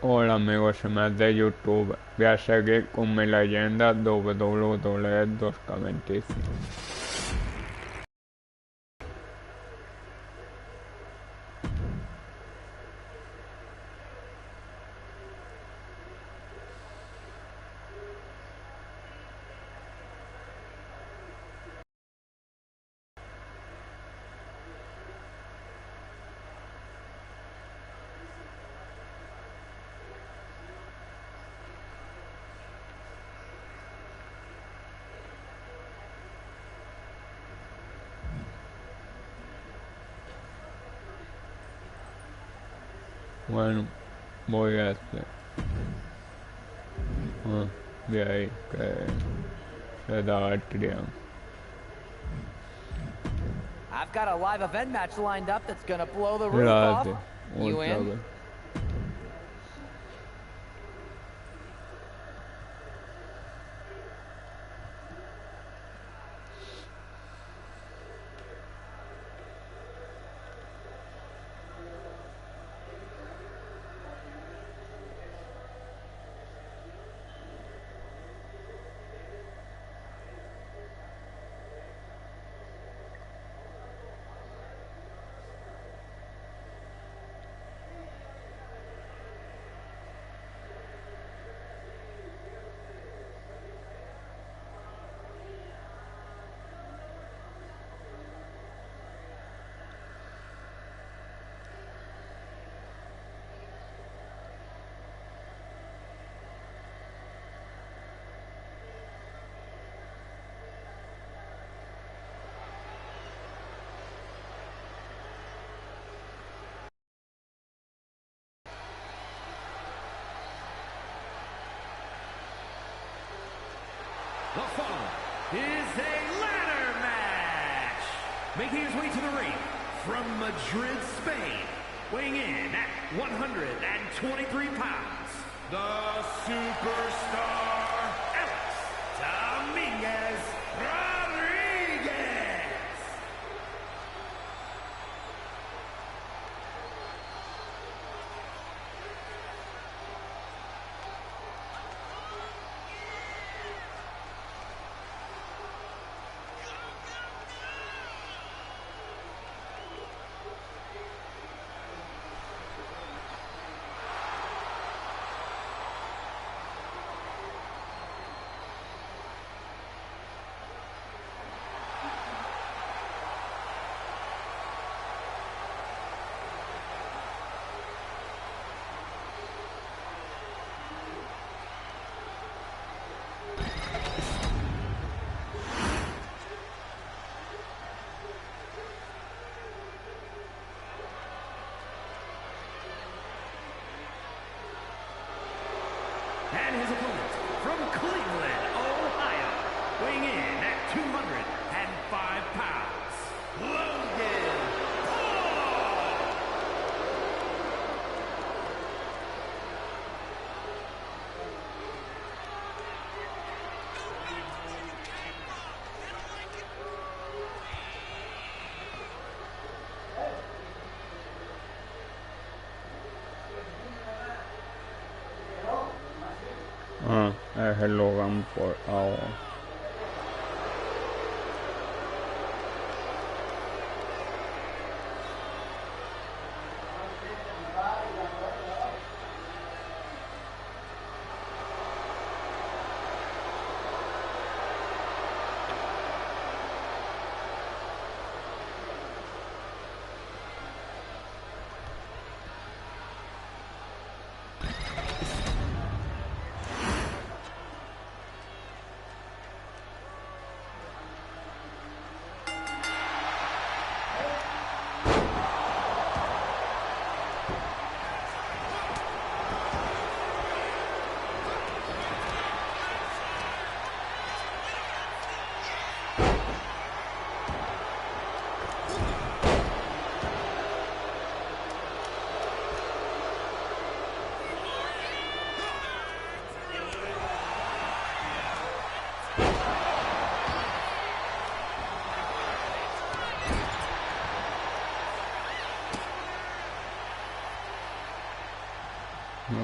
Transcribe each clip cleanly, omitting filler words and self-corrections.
Hola amigos y más de YouTube, voy a seguir con mi leyenda WWE 2K25. Bueno, voy a hacer de ahí que se da el triángulo. I've got a live event match lined up that's gonna blow the roof off. Gracias, You otra in? vez. The following is a ladder match. Making his way to the ring from Madrid, Spain, weighing in at 123 pounds, the superstar Alex Dominguez Rodriguez.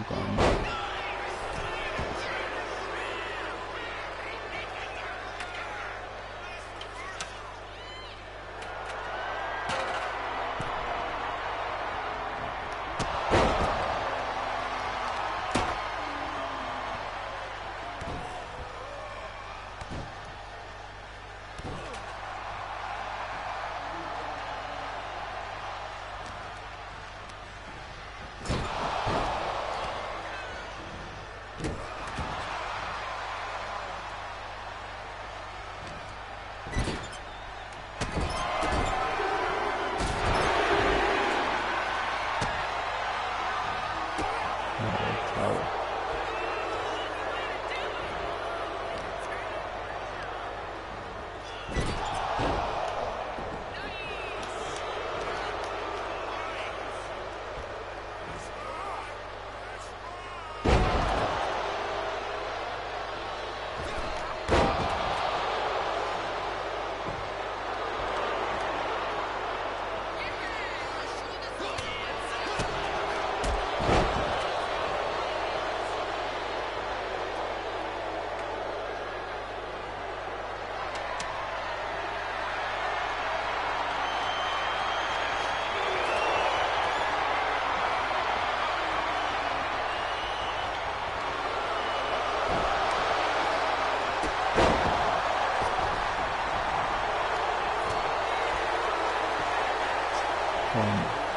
calma.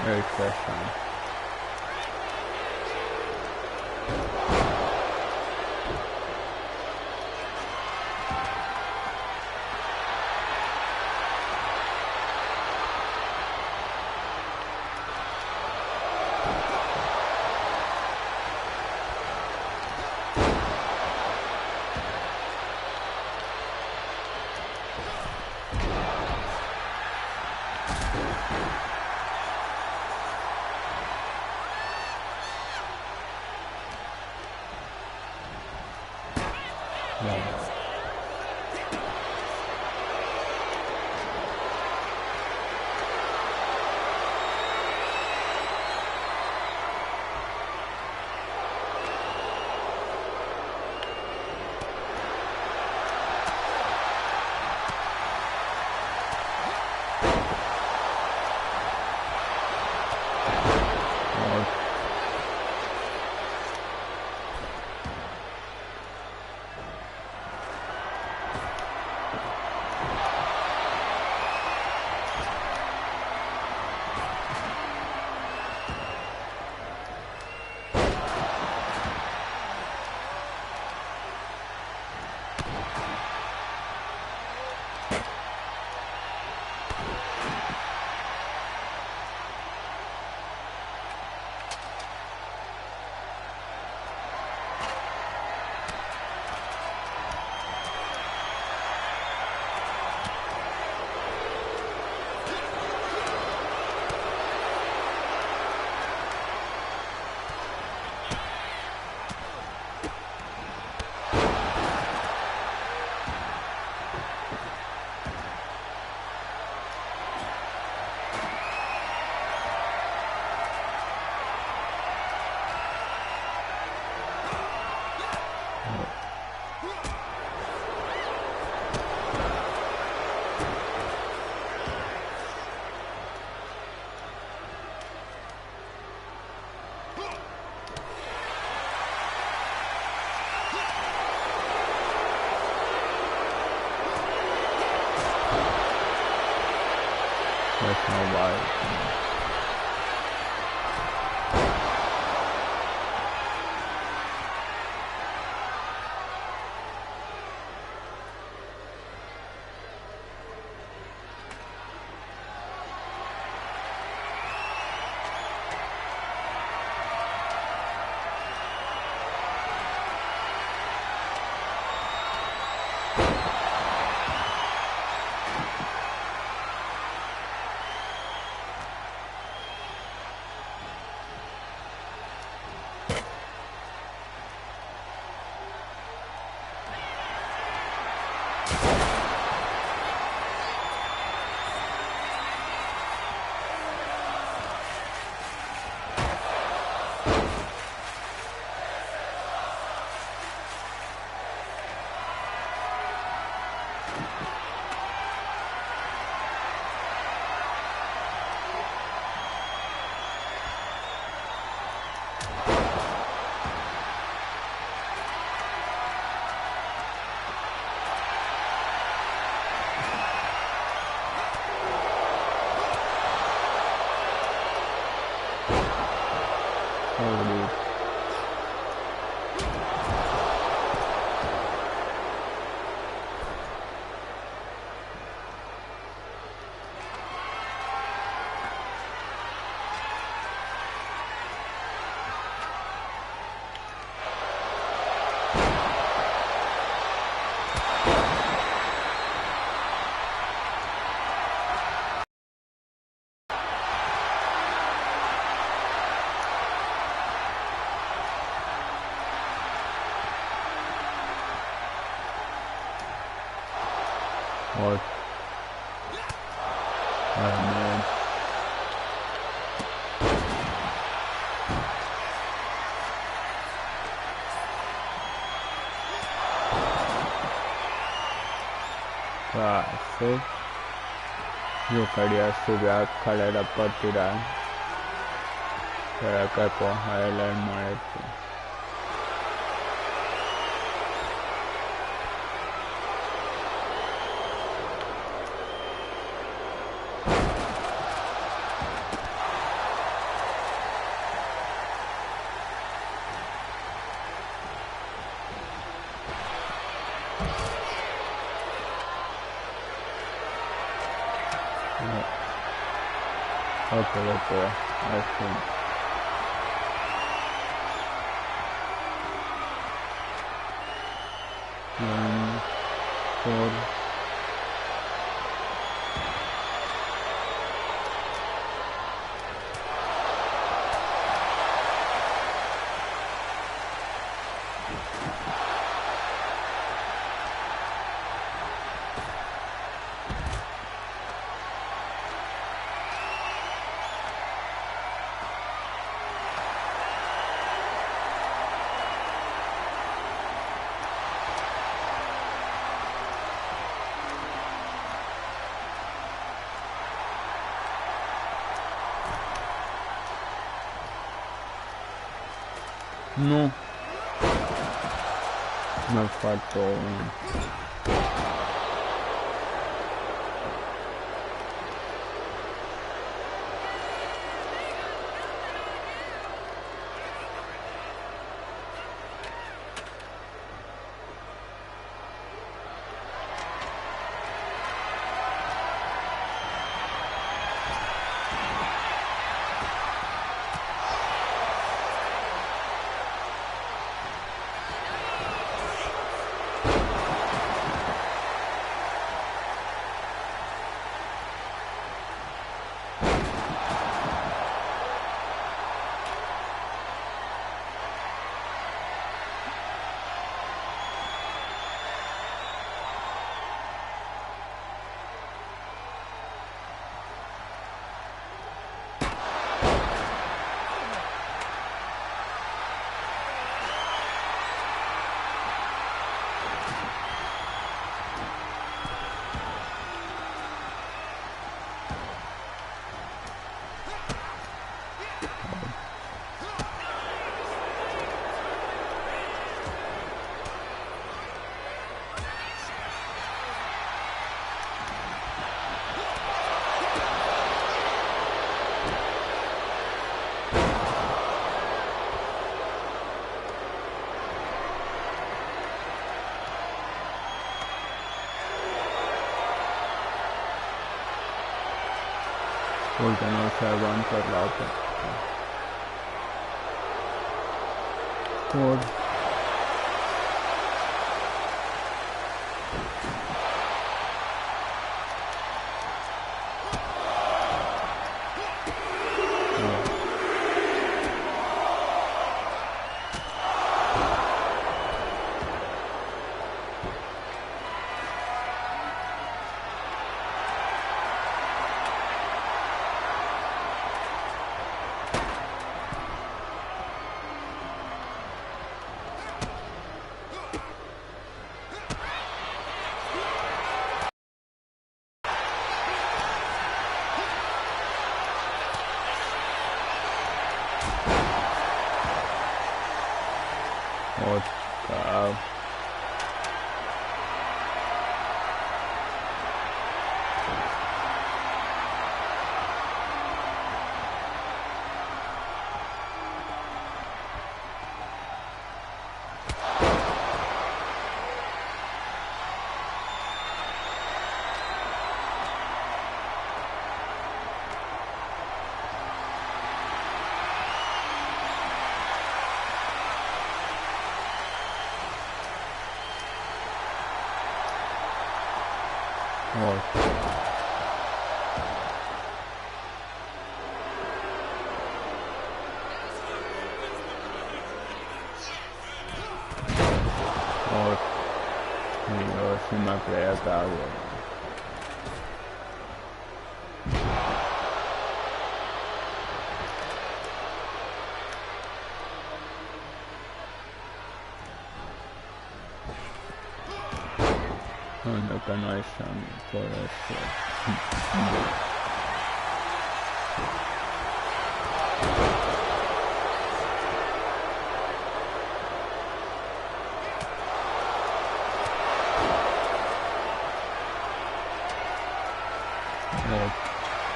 El fechado. That's my life. abrir. What? Oh man. Classic. Yo quería subir a escalera para tirar. Pero que coja el muerto. Ok, así. Por no, me faltó uno. Porque no se aguanta el rato. Por Dios, si me creía que algo. Anda que no hay sangre, por eso.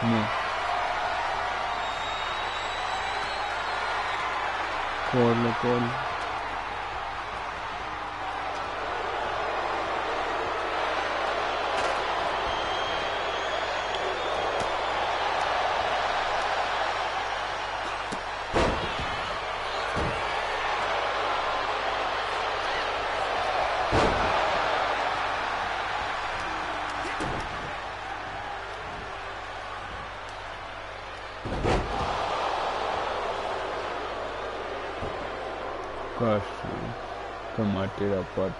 No. Corre. Casi, que me tira por.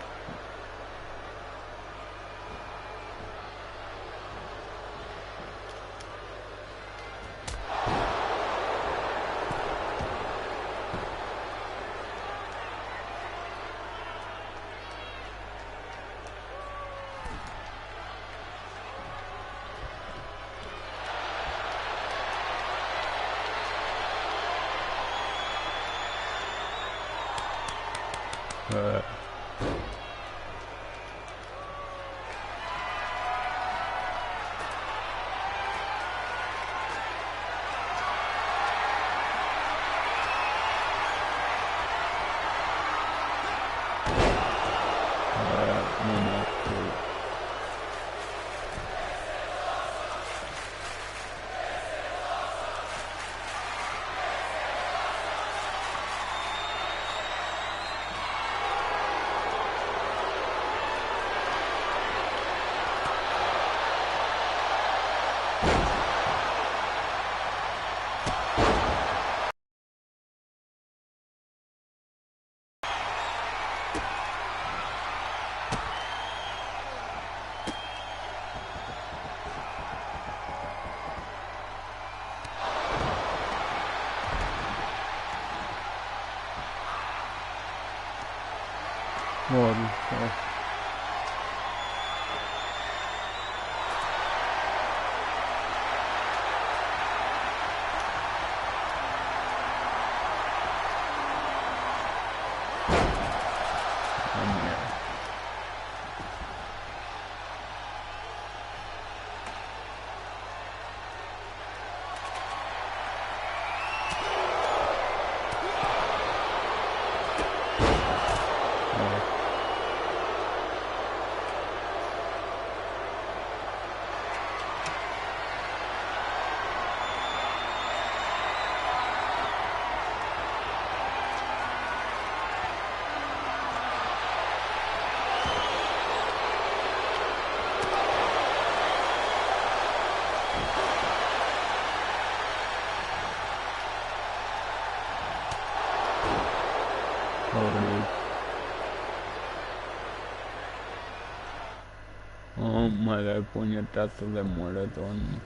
Oh, madre puñetazo de moretón.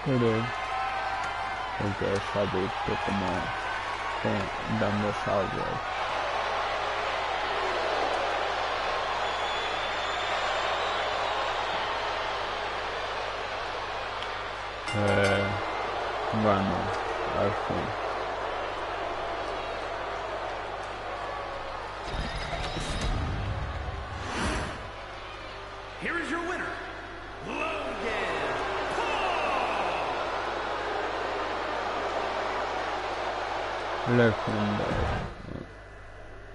Creo. Porque se ha visto como dando salvos. Bueno, al fin. Here is your winner, Logan Legendario.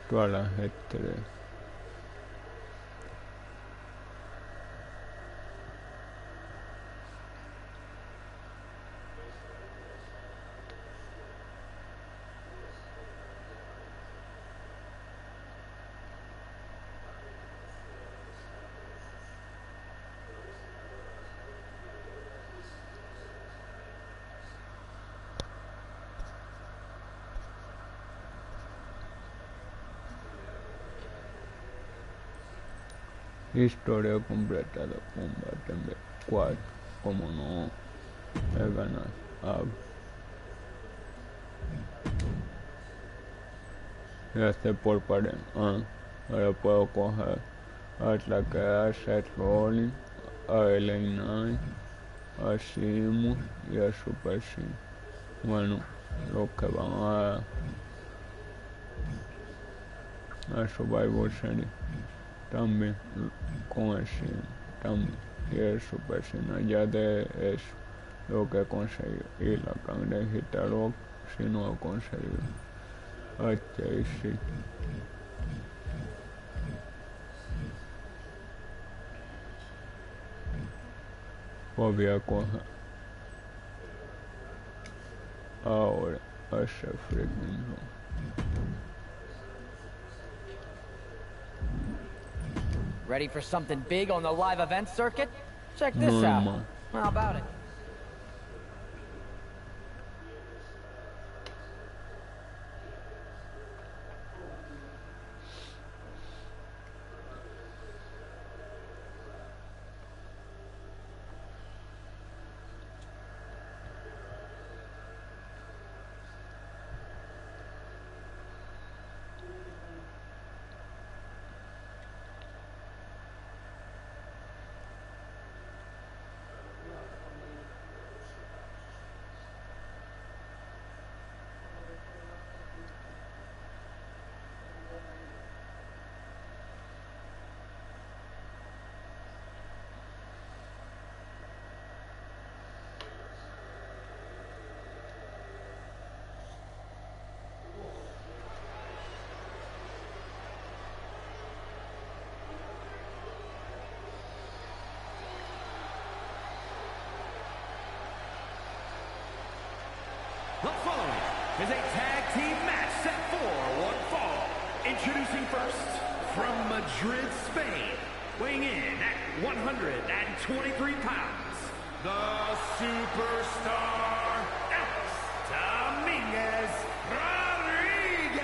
Toda la gente. Historia completa de combate en B4. Como no he ganado. Hablo. Este por pared. Ahora puedo coger ataque a Seth Rollins, a Elaine, a Simu y a Super Sim. Bueno, los que van a Suvivor Series también con el Sim también y el Super Sim. Allá de eso lo que he conseguido y la cangrejita rock si no he conseguido. Sí. Voy a coger ahora a ese freaking rock. Ready for something big on the live event circuit? Check this out. How about it? The following is a tag team match set for one fall. Introducing first, from Madrid, Spain, weighing in at 123 pounds, the superstar, Alex Dominguez Rodriguez.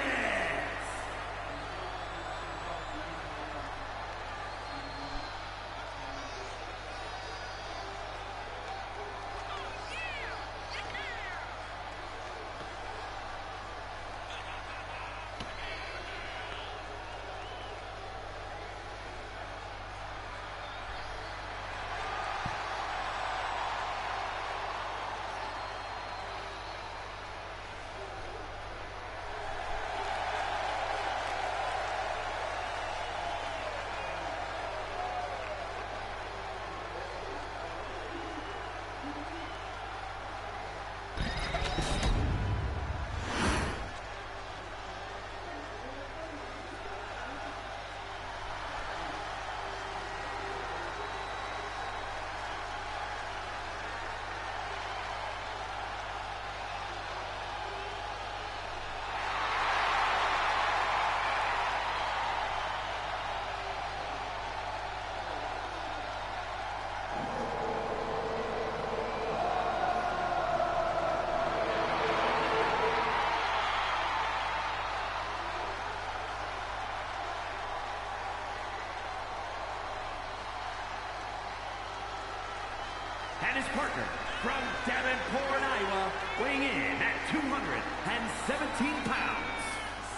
And his partner from Davenport, Iowa, weighing in at 217 pounds,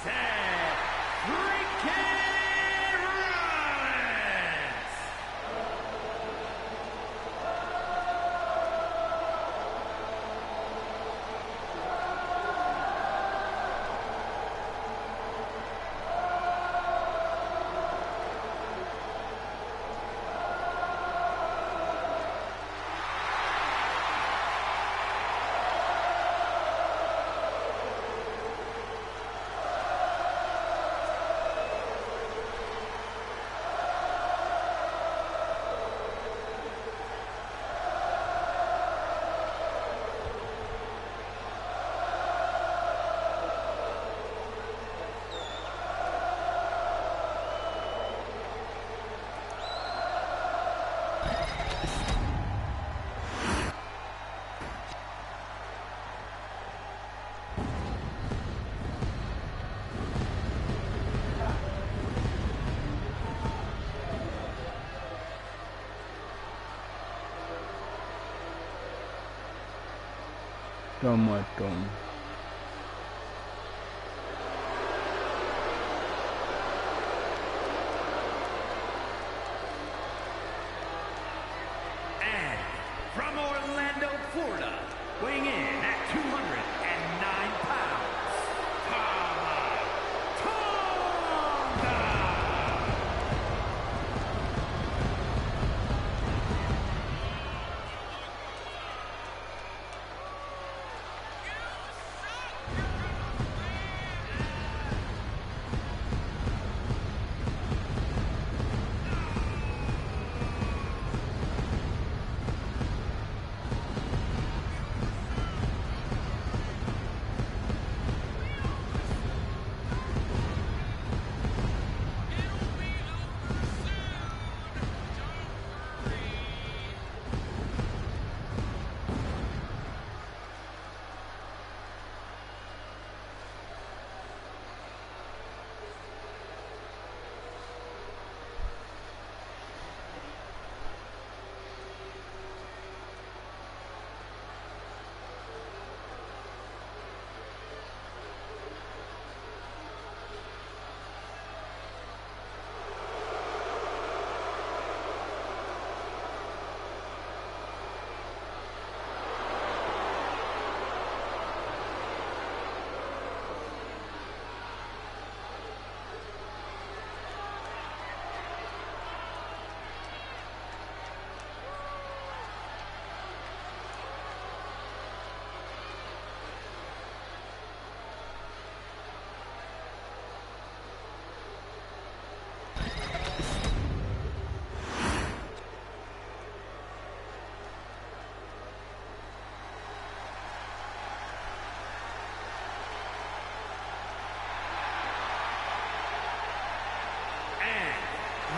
Seth freaking Rollins. tomato. And from Orlando, Florida, weighing in at 209 pounds, Tonga!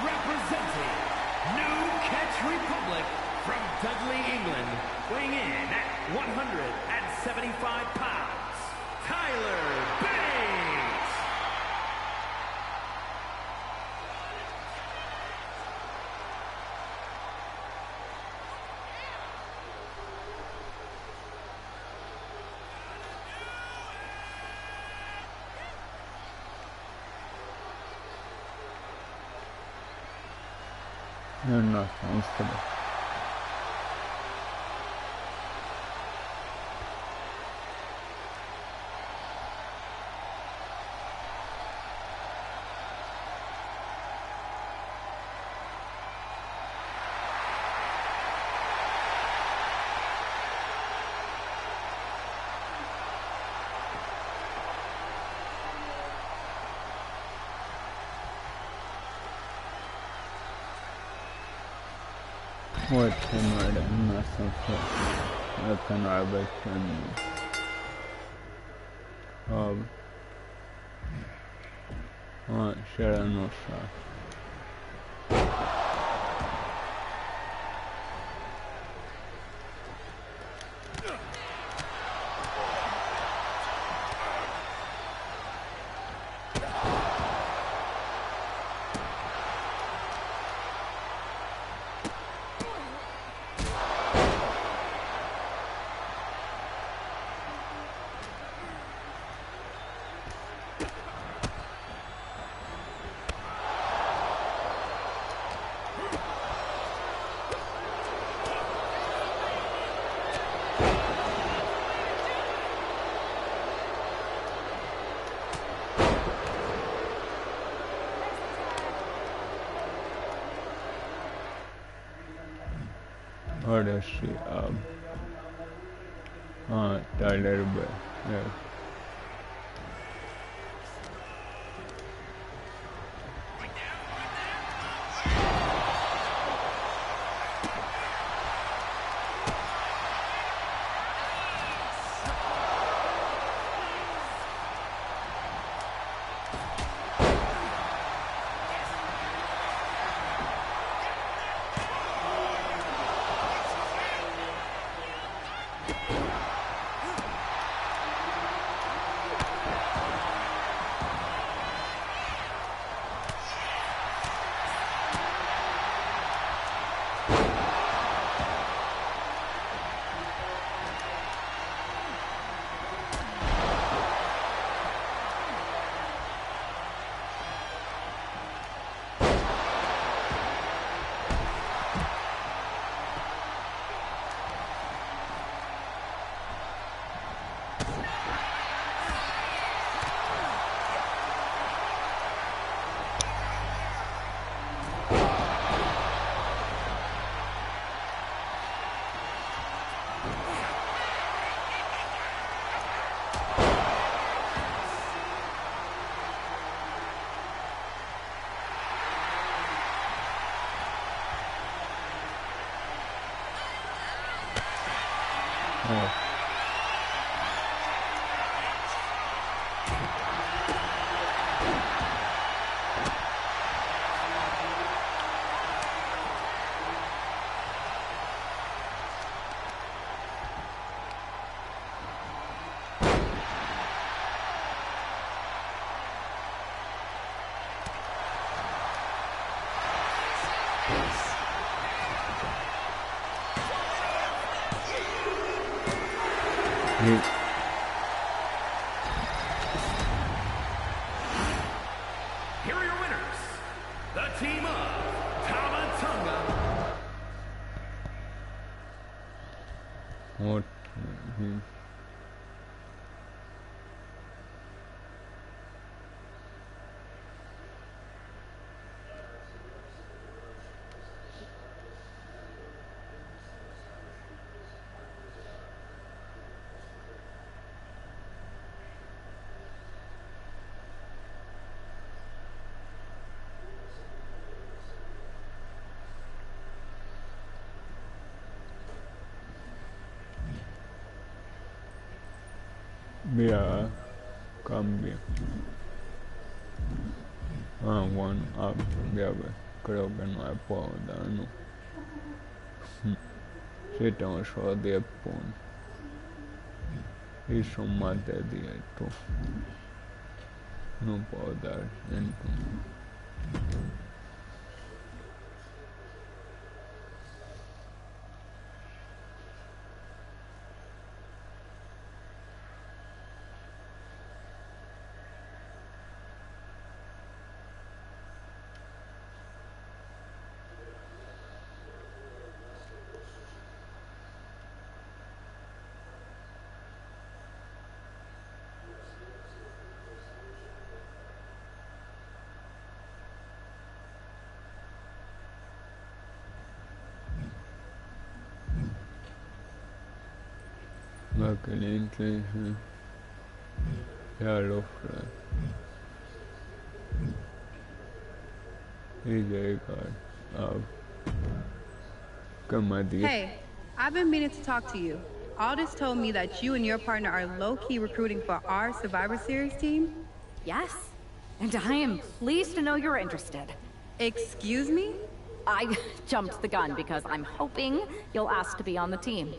Representing New Catch Republic from Dudley, England, weighing in at 175 pounds, Tyler Bates! You're not comfortable. What's the matter? Nothing. I can always find you. C'era non so. What is she? Tyler Bay. Yeah. Oh. Here are your winners, the team of Tamatonga. What? Mira, cambia. Bueno, ya ves, creo que no le puedo dar, ¿no? Sí, tengo solo 10 puntos. Y son más de 10, tú. No puedo dar, entonces. La caliente, ya lo fue. Y llegar a Camadie. Hey, I've been meaning to talk to you. Aldous told me that you and your partner are low-key recruiting for our Survivor Series team. Yes, and I am pleased to know you're interested. Excuse me? I jumped the gun because I'm hoping you'll ask to be on the team.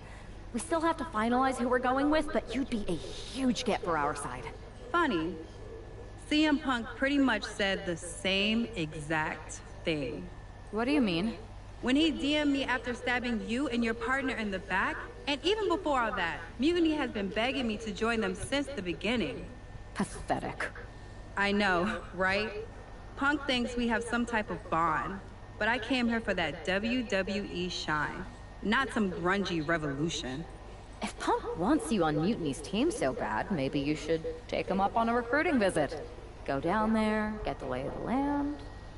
We still have to finalize who we're going with, but you'd be a huge get for our side. Funny. CM Punk pretty much said the same exact thing. What do you mean? When he DM'd me after stabbing you and your partner in the back, and even before all that, Mutiny has been begging me to join them since the beginning. Pathetic. I know, right? Punk thinks we have some type of bond, but I came here for that WWE shine, not some grungy revolution. If Punk wants you on Mutiny's team so bad, maybe you should take him up on a recruiting visit. Go down there, get the lay of the land.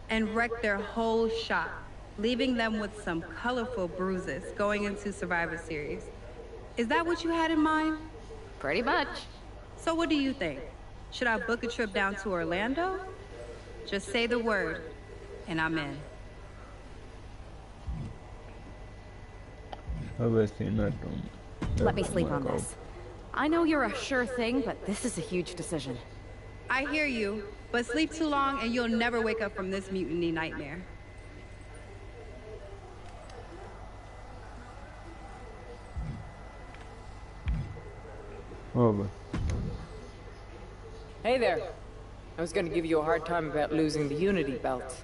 And wreck their whole shop, leaving them with some colorful bruises going into Survivor Series. Is that what you had in mind? Pretty much. So what do you think? Should I book a trip down to Orlando? Just say the word, and I'm in. Let me sleep on this. I know you're a sure thing, but this is a huge decision. I hear you, but sleep too long and you'll never wake up from this mutiny nightmare. Over. Hey there. I was gonna give you a hard time about losing the Unity belt,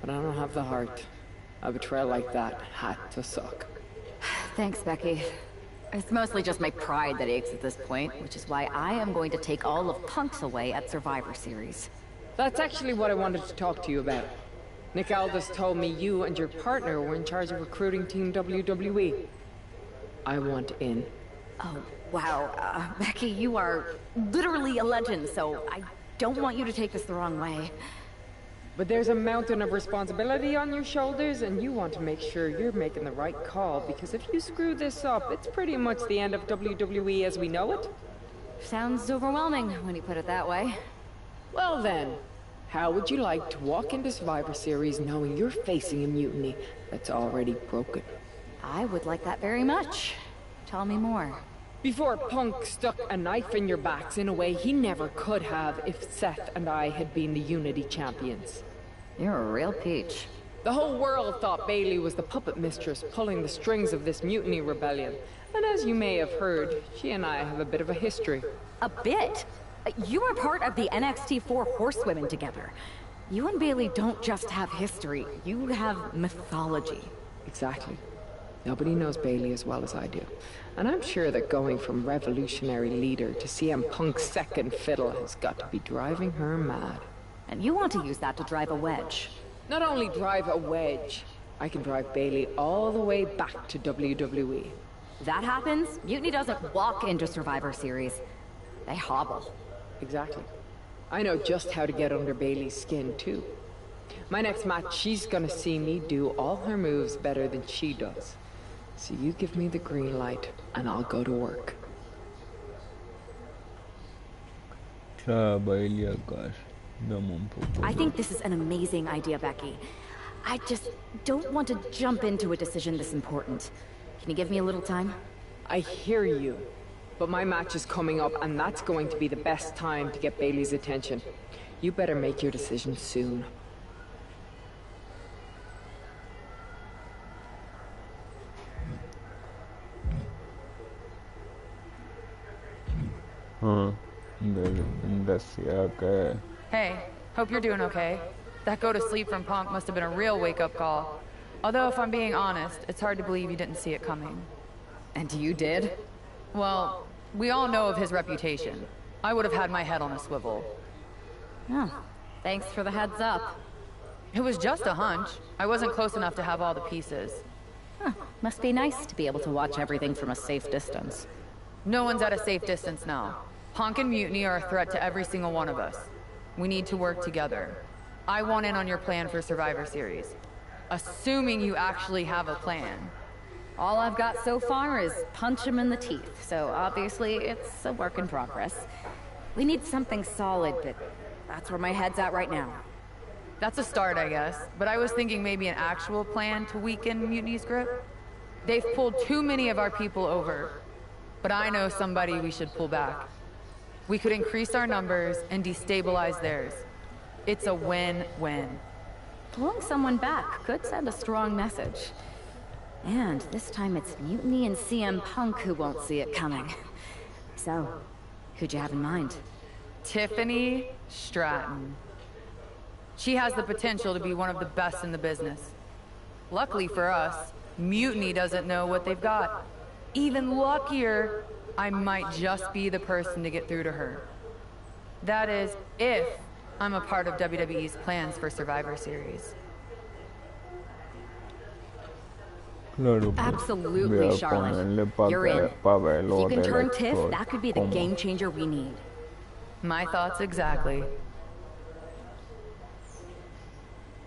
but I don't have the heart. A betrayal like that had to suck. Thanks, Becky. It's mostly just my pride that aches at this point, which is why I am going to take all of Punk's away at Survivor Series. That's actually what I wanted to talk to you about. Nick Aldis told me you and your partner were in charge of recruiting Team WWE. I want in. Oh, wow. Becky, you are literally a legend, so I don't want you to take this the wrong way. But there's a mountain of responsibility on your shoulders, and you want to make sure you're making the right call, because if you screw this up, it's pretty much the end of WWE as we know it. Sounds overwhelming when you put it that way. Well then, how would you like to walk into Survivor Series knowing you're facing a mutiny that's already broken? I would like that very much. Tell me more. Before Punk stuck a knife in your backs in a way he never could have if Seth and I had been the Unity champions. You're a real peach. The whole world thought Bailey was the puppet mistress pulling the strings of this mutiny rebellion. And as you may have heard, she and I have a bit of a history. A bit? You were part of the NXT 4 Horsewomen together. You and Bailey don't just have history, you have mythology. Exactly. Nobody knows Bailey as well as I do. And I'm sure that going from revolutionary leader to CM Punk's second fiddle has got to be driving her mad. And you want to use that to drive a wedge. Not only drive a wedge, I can drive Bailey all the way back to WWE. That happens, Mutiny doesn't walk into Survivor Series. They hobble. Exactly. I know just how to get under Bailey's skin, too. My next match, she's gonna see me do all her moves better than she does. So you give me the green light, and I'll go to work. I think this is an amazing idea, Becky. I just don't want to jump into a decision this important. Can you give me a little time? I hear you. But my match is coming up, and that's going to be the best time to get Bailey's attention. You better make your decision soon. Hey, hope you're doing okay. That go to sleep from Punk must have been a real wake-up call. Although, if I'm being honest, it's hard to believe you didn't see it coming. And you did? Well, we all know of his reputation. I would have had my head on a swivel. Oh, thanks for the heads up. It was just a hunch. I wasn't close enough to have all the pieces. Huh, must be nice to be able to watch everything from a safe distance. No one's at a safe distance now. Punk and Mutiny are a threat to every single one of us. We need to work together. I want in on your plan for Survivor Series. Assuming you actually have a plan. All I've got so far is punch him in the teeth, so obviously it's a work in progress. We need something solid, but that's where my head's at right now. That's a start, I guess. But I was thinking maybe an actual plan to weaken Mutiny's grip. They've pulled too many of our people over. But I know somebody we should pull back. We could increase our numbers and destabilize theirs. It's a win-win. Pulling someone back could send a strong message. And this time it's Mutiny and CM Punk who won't see it coming. So, who'd you have in mind? Tiffany Stratton. She has the potential to be one of the best in the business. Luckily for us, Mutiny doesn't know what they've got. Even luckier, I might just be the person to get through to her. That is, if I'm a part of WWE's plans for Survivor Series. Absolutely, Charlotte. You're in. If you can turn Tiff, that could be the game changer we need. My thoughts exactly.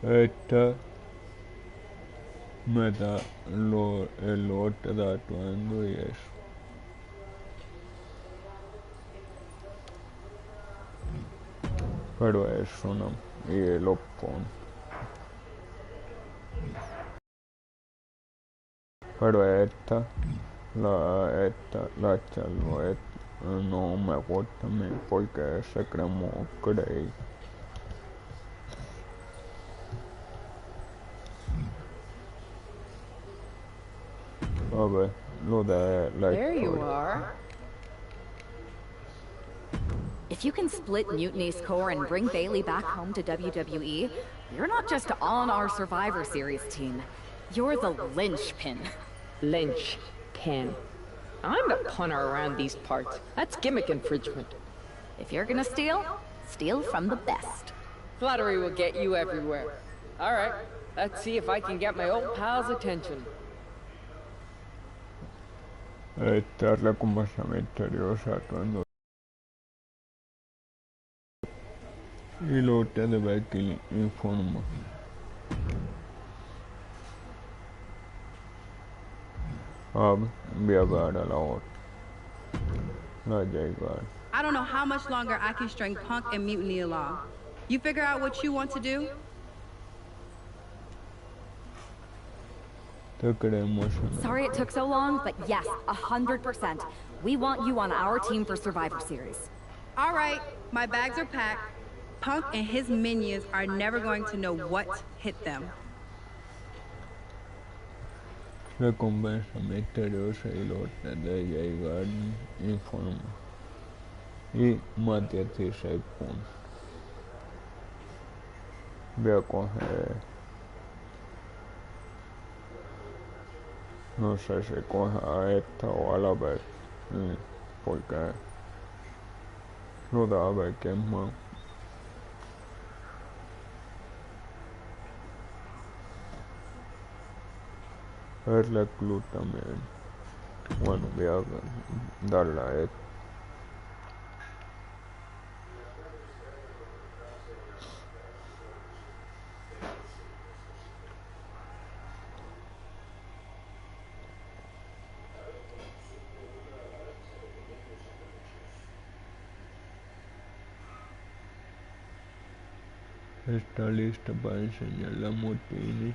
Esta me da el otro tatuando y eso. Pero eso no, y lo pone. Pero esta la chalo, no me gusta a mí porque se cremó Grey. A ver, lo de la There you historia. are. If you can split Mutiny's core and bring Bailey back home to WWE, you're not just on our Survivor Series team. You're the linchpin. Linchpin. I'm the punter around these parts. That's gimmick infringement. If you're gonna steal, steal from the best. Flattery will get you everywhere. All right, let's see if I can get my old pal's attention. Esta es la conversa misteriosa atuendo. Y lo te debe que informa. Ab viajar a la otra. La llegar. I don't know how much longer I can string Punk and Mutiny along. You figure out what you want to do? Te queremos. Sorry it took so long, but yes, 100%. We want you on our team for Survivor Series. All right, my bags are packed. Punk and his minions are never going to know what hit them. Recompensa misteriosa y lote de llegar informe. Y más 16 puntos. Voy a coger... No sé si coge a esta o a la vez. Porque... No da a ver quién más. El reclut también. Bueno, voy a darle a esto. Está lista para enseñarle a Mutini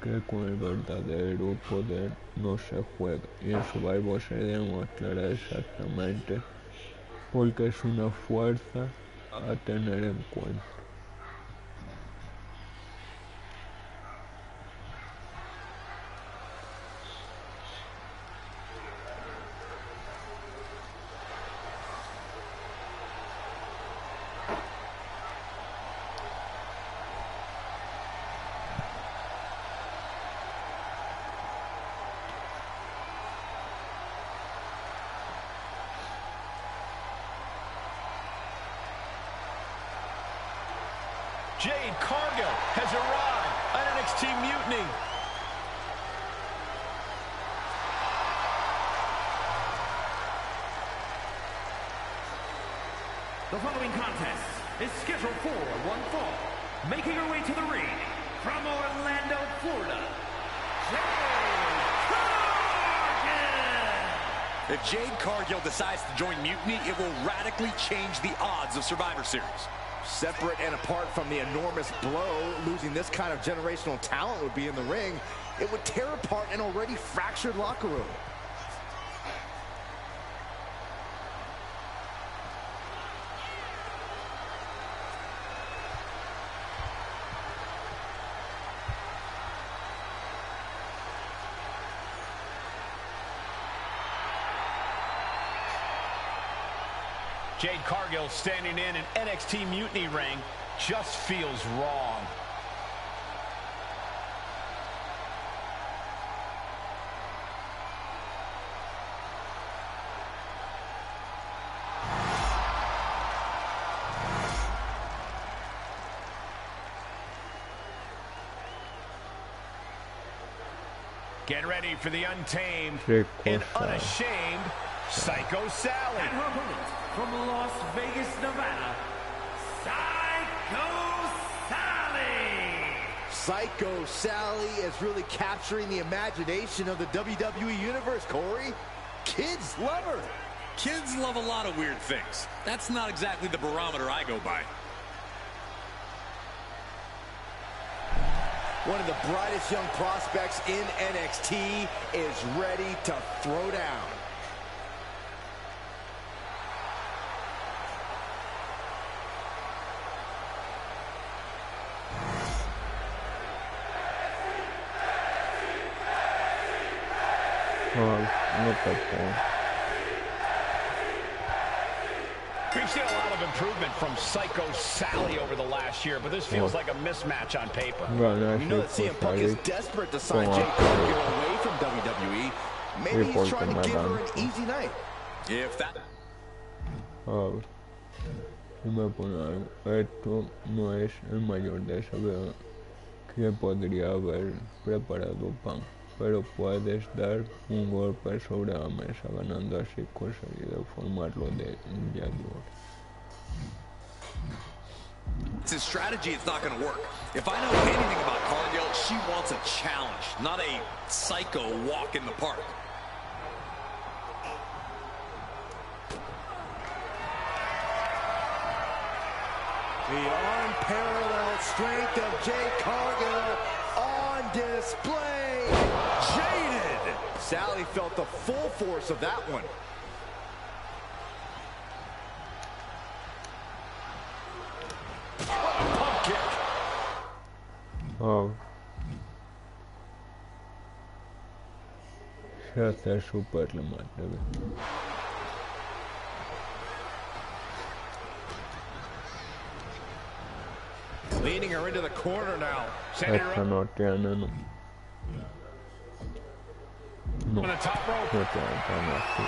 que con el verdadero poder no se juega, y en Suvivor se demostrará exactamente porque es una fuerza a tener en cuenta. Jade Cargill has arrived at NXT Mutiny. The following contest is scheduled for one fall. Making her way to the ring from Orlando, Florida, Jade Cargill. If Jade Cargill decides to join Mutiny, it will radically change the odds of Survivor Series. Separate and apart from the enormous blow, losing this kind of generational talent would be in the ring, it would tear apart an already fractured locker room. Jade Cargill standing in an NXT Mutiny ring just feels wrong. Get ready for the untamed and unashamed Psycho Sally. And her opponent from Las Vegas, Nevada, Psycho Sally. Psycho Sally is really capturing the imagination of the WWE Universe, Corey. Kids love her. Kids love a lot of weird things. That's not exactly the barometer I go by. One of the brightest young prospects in NXT is ready to throw down. We've seen a lot of improvement from Psycho Sally over the last year, but this feels like a mismatch on paper. You know that CM Punk is desperate to sign Jade Cargill away from WWE. Maybe he's trying to give her an easy night. If that... Esto no es el mayor desafío que podría haber preparado Punk, pero puedes dar un golpe sobre la mesa ganando así conseguir formarlo de inmediato. It's his strategy, it's not going to work. If I know anything about Cargill, she wants a challenge, not a psycho walk in the park. The unparalleled strength of Jade Cargill on display. Jaded! Sally felt the full force of that one. se hace súper remate. Leading her into the corner now. Esta no tiene, no. No, On the top rope. no tiene tan así.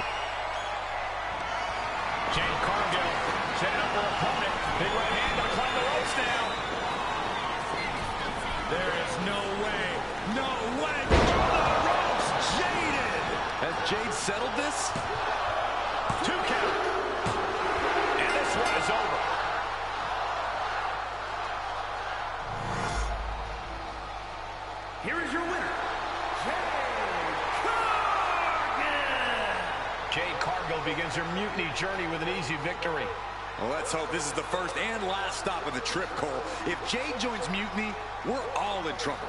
Jade Cargill setting up her opponent. Big right hand to climb the ropes now. There is no way. No way. On the ropes. Jaded. Has Jade settled this? 2 count. And this one is over. Here is your winner, Jade Cargill begins her mutiny journey with an easy victory. Well, let's hope this is the first and last stop of the trip, Cole. If Jade joins Mutiny, we're all in trouble.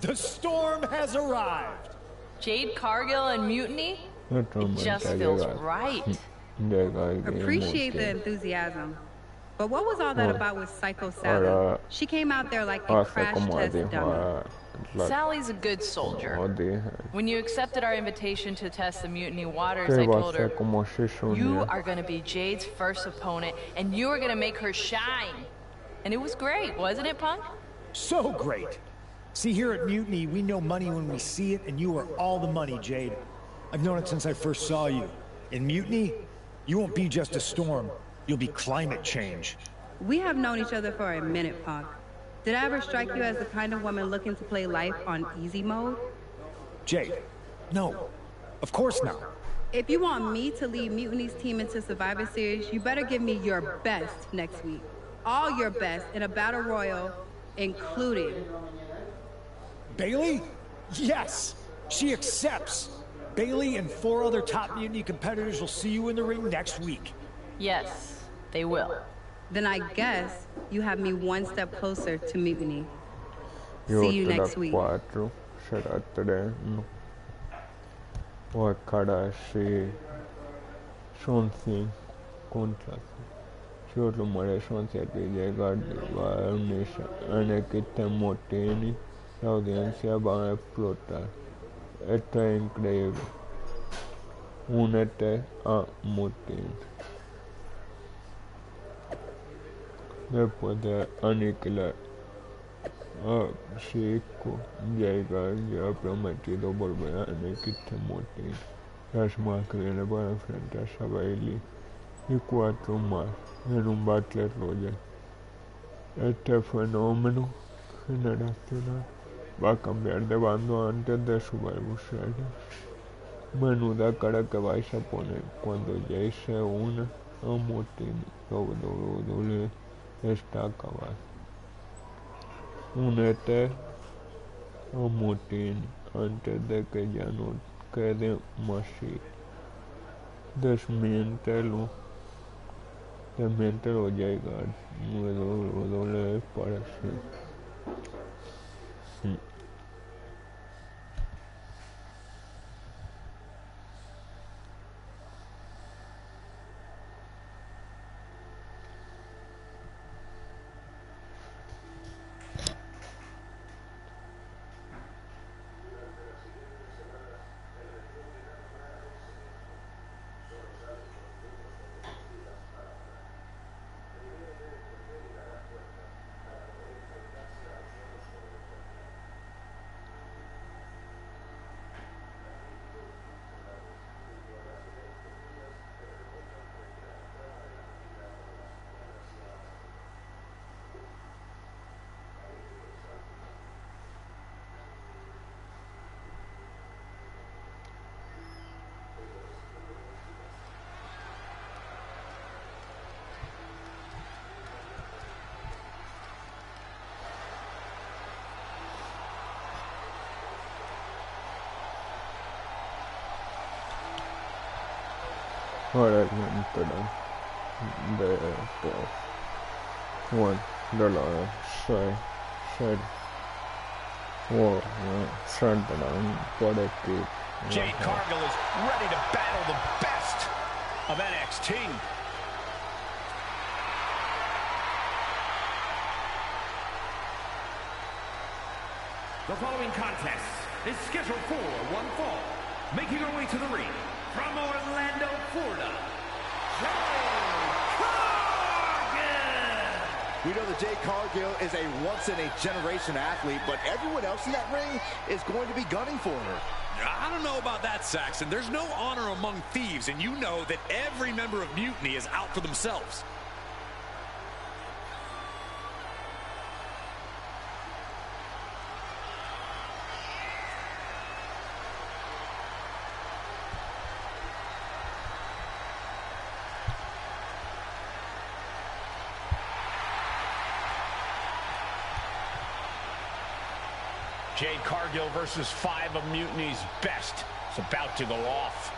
The storm has arrived. Jade Cargill and Mutiny? It just feels right. Appreciate the enthusiasm. But what was all that about with Psycho Sally? She came out there like a crash test dummy. Sally's a good soldier. When you accepted our invitation to test the mutiny waters, I told her, you are going to be Jade's first opponent, and you are going to make her shine. And it was great, wasn't it, Punk? So great. See, here at Mutiny, we know money when we see it, and you are all the money, Jade. I've known it since I first saw you. In Mutiny, you won't be just a storm. You'll be climate change. We have known each other for a minute, Punk. Did I ever strike you as the kind of woman looking to play life on easy mode? Jade, no. Of course not. If you want me to lead Mutiny's team into Survivor Series, you better give me your best next week. All your best in a battle royal, including... Bailey? Yes! She accepts! Bailey and 4 other top Mutiny competitors will see you in the ring next week. Yes, they will. Then I guess you have me one step closer to Mutiny. See you next week. 4 será 3, no. O cara si son 5 contra. Si os rumores son 7 y llegar va a unirse en el que te motini, la audiencia va a explotar. Esto es increíble. Únete a Mutin. Después de aniquilar a Chico, llega y ha prometido volver a aniquilar Mutin. La semana que viene va a enfrentarse a Bailey y 4 más en un Battle Royale. Este fenómeno generacional va a cambiar de bando antes de Suvivor Series. Menuda cara que vais a poner cuando Jay se una a Mutin. WWE está acabado. Únete a Mutin antes de que ya no quede más sitio. Desmiéntelo llegar. WWE para siempre. Ahora es la entrada de pues, bueno, de la serie. Saldrán por aquí. Jade Cargill is ready to battle the best of NXT. The following contest is scheduled for one fall. Making her way to the ring from Orlando, Florida, Jade Cargill! We know that Jade Cargill is a once-in-a-generation athlete, but everyone else in that ring is going to be gunning for her. I don't know about that, Saxon. There's no honor among thieves, and you know that every member of Mutiny is out for themselves. Jade Cargill versus 5 of Mutiny's best. It's about to go off.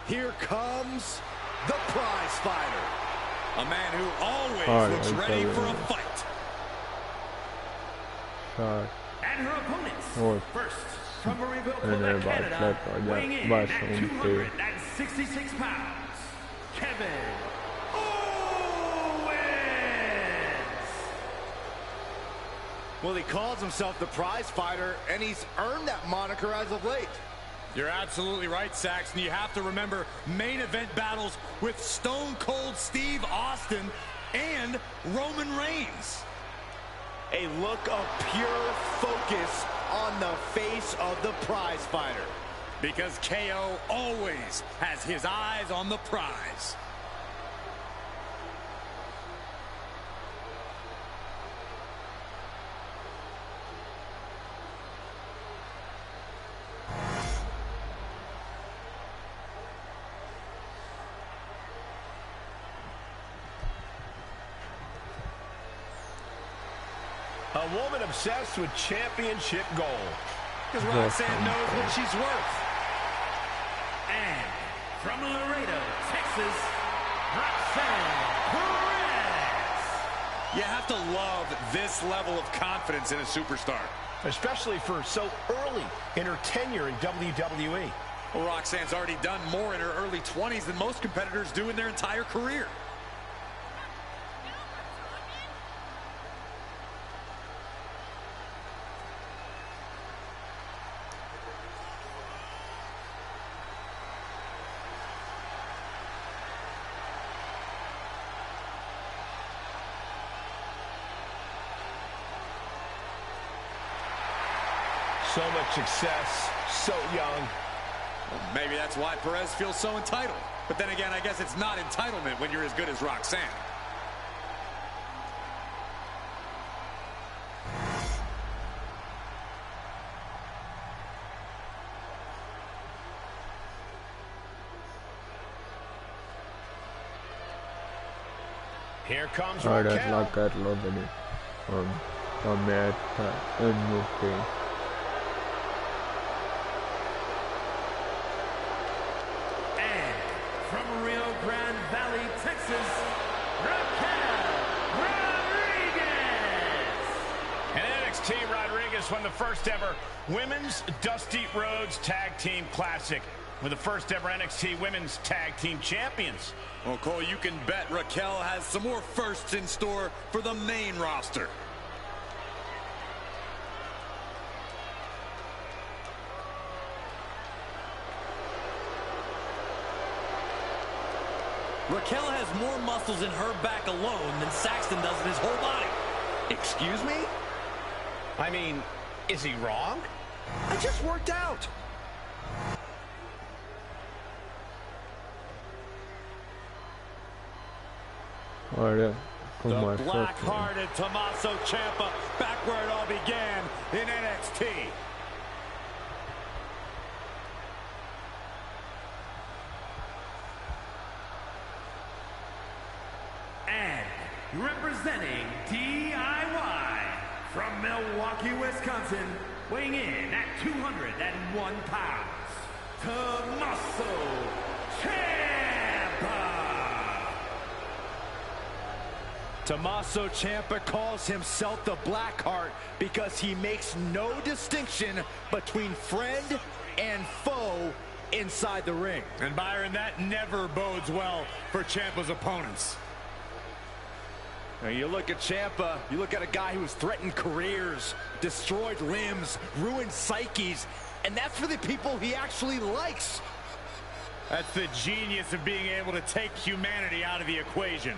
Here comes the prize fighter. A man who always looks ready for a fight. And her opponents. First, from Marieville, Quebec, Canada, weighing in at 266 pounds, Kevin Owens. Well, he calls himself the prize fighter, and he's earned that moniker as of late. You're absolutely right, Saxon. You have to remember main event battles with Stone Cold Steve Austin and Roman Reigns. A look of pure focus on the face of the prize fighter. Because KO always has his eyes on the prize. A woman obsessed with championship gold. Because Roxanne knows what she's worth. And from Laredo, Texas, Roxanne Perez. You have to love this level of confidence in a superstar. Especially for so early in her tenure in WWE. Well, Roxanne's already done more in her early 20s than most competitors do in their entire career. So much success, so young. Well, maybe that's why Perez feels so entitled. But then again, I guess it's not entitlement when you're as good as Roxanne. Here comes Raquel. From Rio Grande Valley, Texas, Raquel Rodriguez. And NXT Rodriguez won the first ever Women's Dusty Rhodes Tag Team Classic. We're the first ever NXT Women's Tag Team Champions. Well, Cole, you can bet Raquel has some more firsts in store for the main roster. Raquel has more muscles in her back alone than Saxton does in his whole body. Excuse me? I mean, is he wrong? I just worked out. The black-hearted Tommaso Ciampa back where it all began in NXT. Representing DIY from Milwaukee, Wisconsin, weighing in at 201 pounds, Tommaso Ciampa. Tommaso Ciampa calls himself the Blackheart because he makes no distinction between friend and foe inside the ring. And Byron, that never bodes well for Ciampa's opponents. Now you look at Ciampa, you look at a guy who has threatened careers, destroyed limbs, ruined psyches, and that's for the people he actually likes. That's the genius of being able to take humanity out of the equation.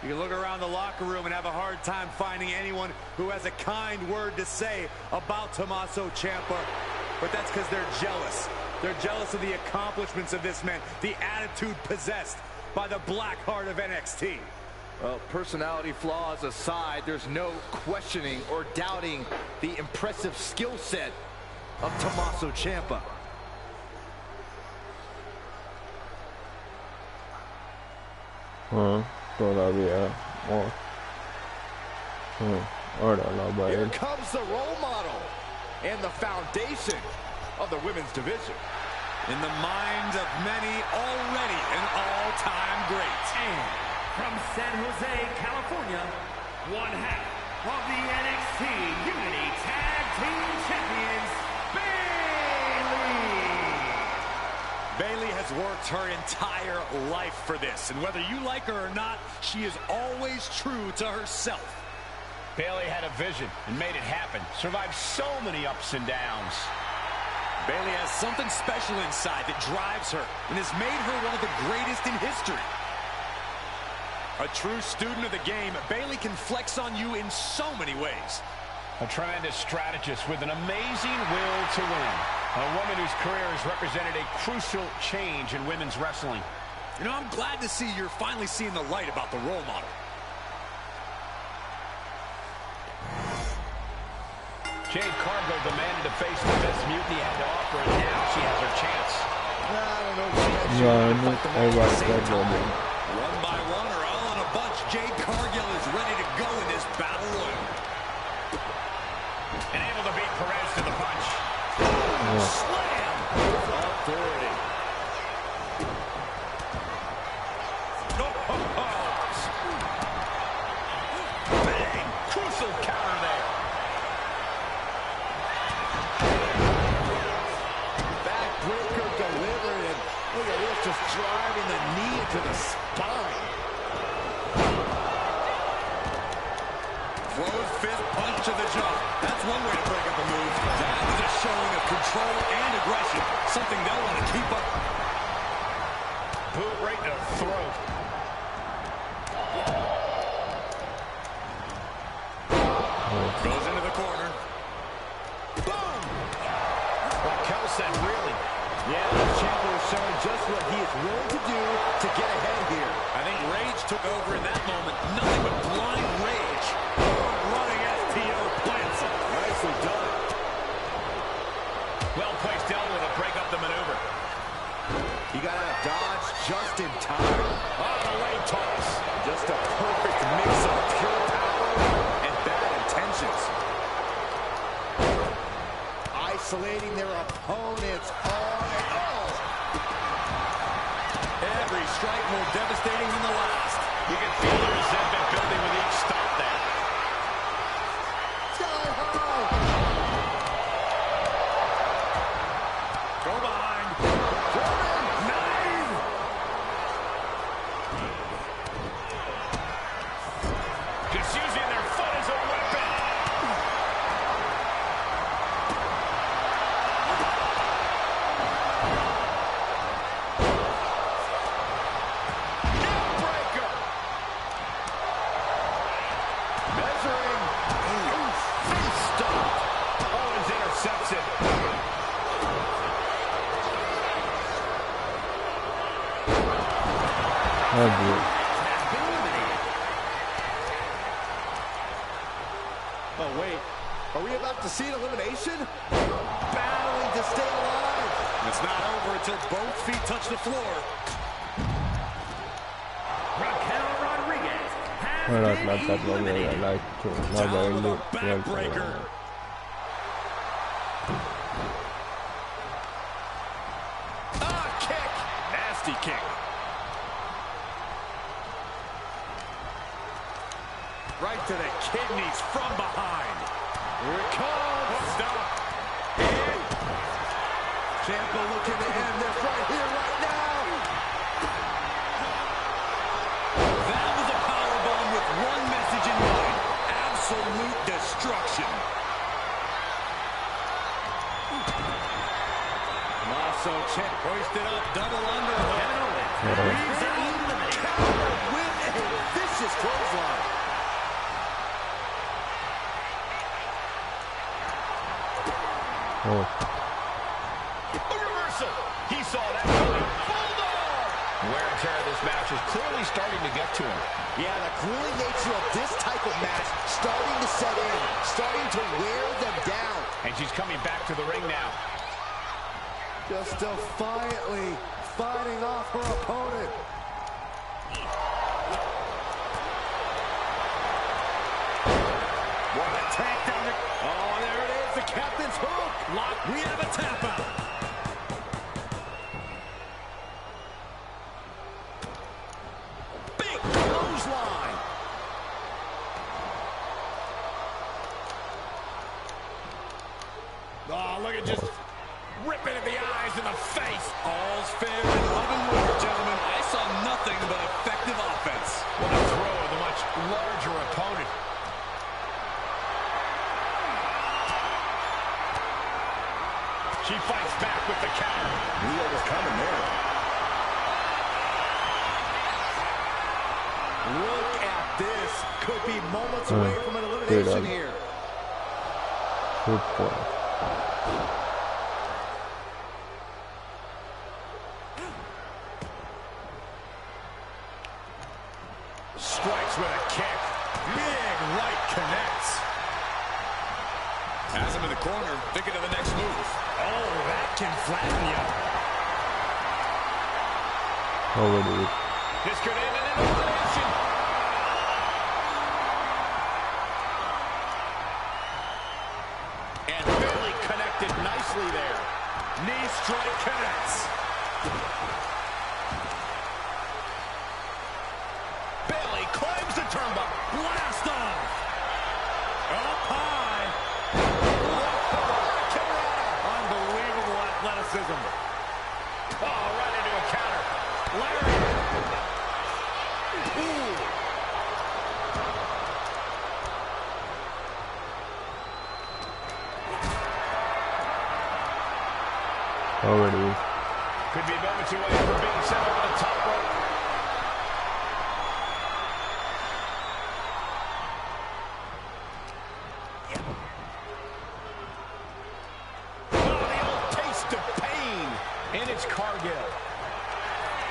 You can look around the locker room and have a hard time finding anyone who has a kind word to say about Tommaso Ciampa, but that's because they're jealous. They're jealous of the accomplishments of this man, the attitude possessed by the Blackheart of NXT. Well, personality flaws aside, there's no questioning or doubting the impressive skill set of Tommaso Ciampa. Todavía. Ahora la va a Here ir. comes the role model and the foundation of the women's division. In the minds of many, already an all-time great. And from San Jose, California, one half of the NXT Unity Tag Team Champions, Bayley has worked her entire life for this, and whether you like her or not, she is always true to herself. Bayley had a vision and made it happen. Survived so many ups and downs. Bayley has something special inside that drives her and has made her one of the greatest in history. A true student of the game, Bayley can flex on you in so many ways. A tremendous strategist with an amazing will to win. A woman whose career has represented a crucial change in women's wrestling. You know, I'm glad to see you're finally seeing the light about the role model. Jade Cargo demanded to face the best Mutiny had to offer, and now she has her chance. One by one or all in a bunch, Jade Cargill is ready to go in this battle royal. And able to beat Perez to the punch. Slam! Authority. Bang! Crucial counter there. Backbreaker delivered, and look at this, just driving the knee into the spine. Forward fist punch to the jaw. That's one way to break up a move. That is a showing of control and aggression. Something they'll want to keep up. Boot right in the throat. Goes into the corner. Boom! Raquel said, really? Yeah, Ciampa was showing just what he is willing to do to get ahead here. I think rage took over in that moment. Nothing but blind rage. Running STO plants him. Nicely done. Well-placed elbow to break up the maneuver. He got out of dodge just in time. On the leg toss. Just a perfect mix of pure power and bad intentions. Isolating their opponents all and all. Every strike more devastating than the last. You can feel the resentment building with each stop there. Sky high. Go behind. Nine. Just using their foot as a weapon. Hablo. Oh, wait. Are we about to see an elimination? Battling to stay alive. It's not over until both feet touch the floor. Voilà, la table de la backbreaker. Kick. Nasty kick. Right to the kidneys from behind. Here it comes. Oh, stop. And Ciampa looking to end this right here, right now. That was a powerbomb with one message in mind. Absolute destruction. Tommaso Ciampa hoisted up, double underhook. Leaves it eliminated. Counter with a vicious clothesline. Oh. A reversal. He saw that coming. Bulldog. Wear and tear of this match is clearly starting to get to him. Yeah, the grueling nature of this type of match starting to set in, starting to wear them down. And she's coming back to the ring now. Just defiantly fighting off her opponent. What a tank down the... Oh, there it is, the captain's hook. Lock. We have a tap out. Big clothesline. Oh, look at just ripping at the eyes and the face. All's fair in love and war, gentlemen. I saw nothing but effective offense. What a throw of the much larger opponent. She fights back with the counter. Knew what was coming there. Look at this. Could be moments away from an elimination here. Super. Strikes with a kick. Big right connects. Has him in the corner, thinking of the next move. Oh, that can flatten you. Over the week. This could end in an elimination. And barely connected nicely there. Knee strike connects. Bailey climbs the turnbuckle. Blast off. Up high. Unbelievable athleticism. Oh, right into a counter. Larry. Ooh. Already. Could be moments away from being sent over the top rope. Oh, the old taste of pain. And it's Cargill.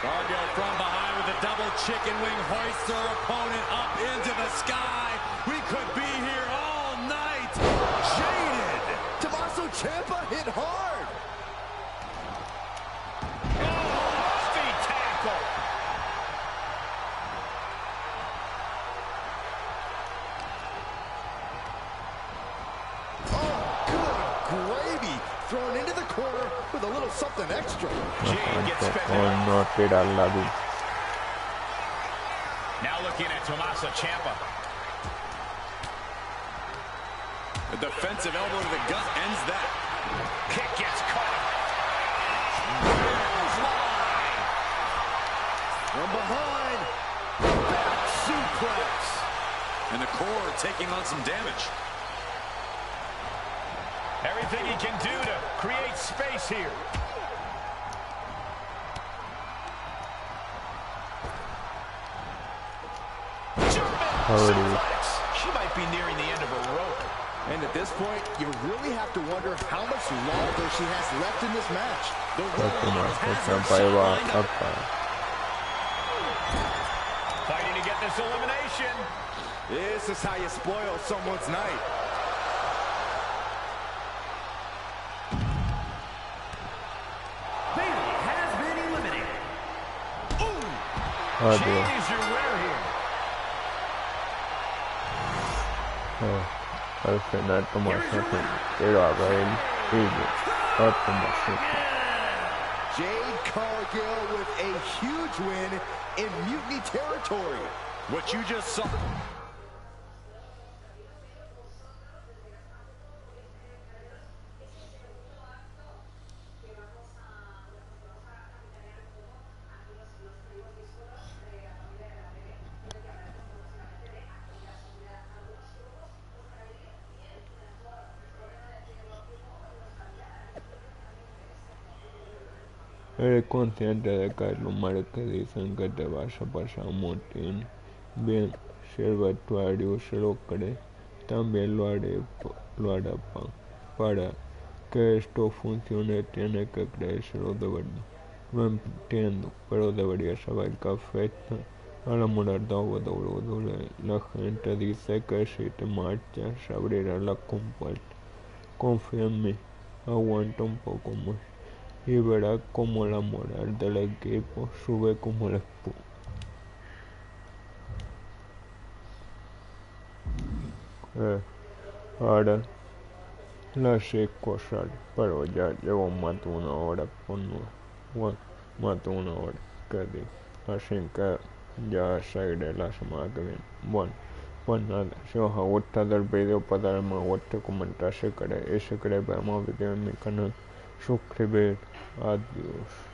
Cargill from behind with a double chicken wing hoists her opponent up into the sky. We could be here all night. Jaded. Tommaso Ciampa hit hard. Thrown into the corner with a little something extra. Now looking at Tommaso Ciampa. A defensive elbow to the gut ends that. Kick gets caught. From behind. Back suplex. And the core taking on some damage. Everything he can do to create space here. She might be nearing the end of her rope. And at this point, you really have to wonder how much longer she has left in this match. The got this elimination. This is how you spoil someone's night. Bailey has been eliminated. Ooh! Changes your wear here. Al final Tommaso era Rain y Tommaso. Jade Cargill with a huge win in Mutiny territory. What you just saw. Eres consciente de que hay rumores que dicen que te vas a pasar un motín. Bien, si el vestuario se lo cree, también lo hará para que esto funcione tiene que creérselo de verdad. Lo entiendo, pero deberías saber que afecta a la moral de WWE. La gente dice que si te marchas se abrirá la compuerta. Confía en mí, aguanta un poco más y verá como la moral del equipo sube como la espuma. Ahora las 6 cosas, pero ya llevo más de una hora más de una hora que digo, así que ya seguiré la semana que viene. Bueno, pues nada, si os ha gustado el vídeo podéis darle me gusta, comentar si queréis, y si queréis ver más vídeos en mi canal, suscribir. Adiós.